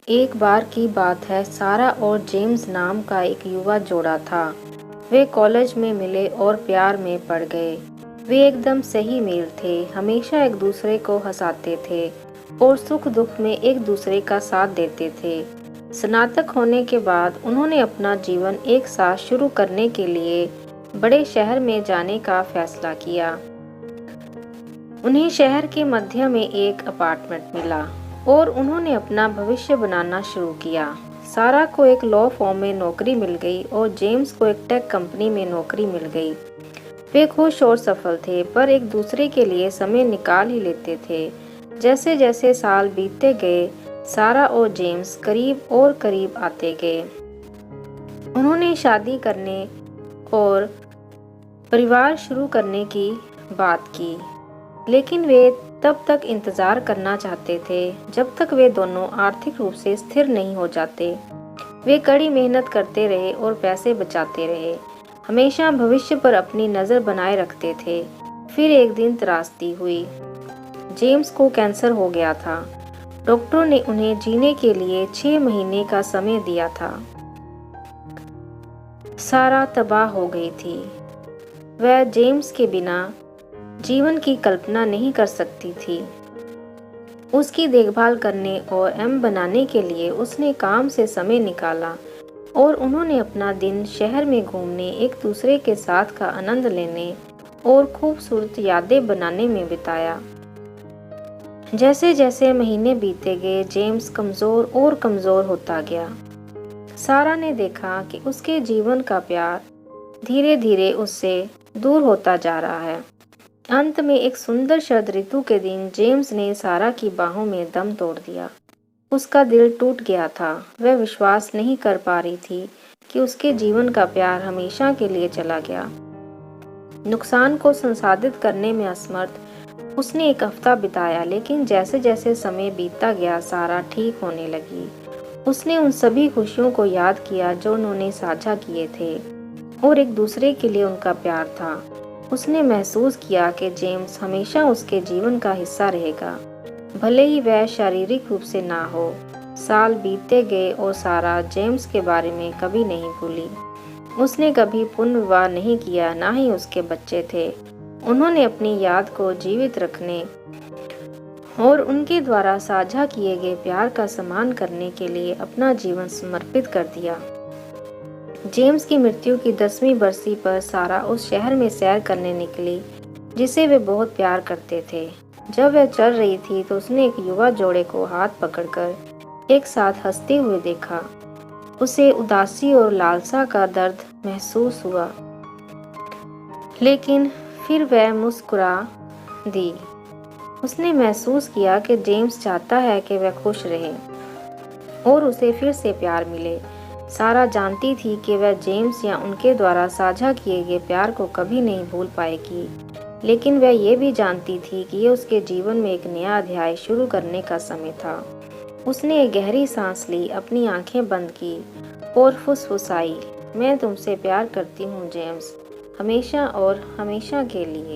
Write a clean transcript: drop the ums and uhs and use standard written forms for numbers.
एक बार की बात है, सारा और जेम्स नाम का एक युवा जोड़ा था। वे कॉलेज में मिले और प्यार में पड़ गए। वे एकदम सही मेल थे, हमेशा एक दूसरे को हंसाते थे और सुख दुख में एक दूसरे का साथ देते थे। स्नातक होने के बाद उन्होंने अपना जीवन एक साथ शुरू करने के लिए बड़े शहर में जाने का फैसला किया। उन्हें शहर के मध्य में एक अपार्टमेंट मिला और उन्होंने अपना भविष्य बनाना शुरू किया। सारा को एक लॉ फर्म में नौकरी मिल गई और जेम्स को एक टेक कंपनी में नौकरी मिल गई। वे खुश और सफल थे, पर एक दूसरे के लिए समय निकाल ही लेते थे। जैसे जैसे साल बीतते गए, सारा और जेम्स करीब और करीब आते गए। उन्होंने शादी करने और परिवार शुरू करने की बात की, लेकिन वे तब तक इंतजार करना चाहते थे जब तक वे दोनों आर्थिक रूप से स्थिर नहीं हो जाते। वे कड़ी मेहनत करते रहे और पैसे बचाते रहे, हमेशा भविष्य पर अपनी नज़र बनाए रखते थे। फिर एक दिन त्रासदी हुई। जेम्स को कैंसर हो गया था। डॉक्टरों ने उन्हें जीने के लिए 6 महीने का समय दिया था। सारा तबाह हो गई थी। वह जेम्स के बिना जीवन की कल्पना नहीं कर सकती थी। उसकी देखभाल करने और बनाने के लिए उसने काम से समय निकाला और उन्होंने अपना दिन शहर में घूमने, एक दूसरे के साथ का आनंद लेने और खूबसूरत यादें बनाने में बिताया। जैसे जैसे महीने बीते गए, जेम्स कमज़ोर और कमज़ोर होता गया। सारा ने देखा कि उसके जीवन का प्यार धीरे धीरे उससे दूर होता जा रहा है। अंत में एक सुंदर शरद ऋतु के दिन जेम्स ने सारा की बाहों में दम तोड़ दिया। उसका दिल टूट गया था। वह विश्वास नहीं कर पा रही थी कि उसके जीवन का प्यार हमेशा के लिए चला गया। नुकसान को संसाधित करने में असमर्थ उसने एक हफ्ता बिताया, लेकिन जैसे जैसे समय बीतता गया, सारा ठीक होने लगी। उसने उन सभी खुशियों को याद किया जो उन्होंने साझा किए थे और एक दूसरे के लिए उनका प्यार था। उसने महसूस किया कि जेम्स हमेशा उसके जीवन का हिस्सा रहेगा, भले ही वह शारीरिक रूप से ना हो। साल बीतते गए और सारा जेम्स के बारे में कभी नहीं भूली। उसने कभी पुनर्विवाह नहीं किया, ना ही उसके बच्चे थे। उन्होंने अपनी याद को जीवित रखने और उनके द्वारा साझा किए गए प्यार का सम्मान करने के लिए अपना जीवन समर्पित कर दिया। जेम्स की मृत्यु की 10वीं बरसी पर सारा उस शहर में सैर करने निकली जिसे वे बहुत प्यार करते थे। जब वह चल रही थी तो उसने एक युवा जोड़े को हाथ पकड़कर एक साथ हंसते हुए देखा। उसे उदासी और लालसा का दर्द महसूस हुआ, लेकिन फिर वह मुस्कुरा दी। उसने महसूस किया कि जेम्स चाहता है कि वह खुश रहे और उसे फिर से प्यार मिले। सारा जानती थी कि वह जेम्स या उनके द्वारा साझा किए गए प्यार को कभी नहीं भूल पाएगी, लेकिन वह ये भी जानती थी कि ये उसके जीवन में एक नया अध्याय शुरू करने का समय था। उसने एक गहरी सांस ली, अपनी आंखें बंद की और फुसफुसाई, मैं तुमसे प्यार करती हूँ जेम्स, हमेशा और हमेशा के लिए।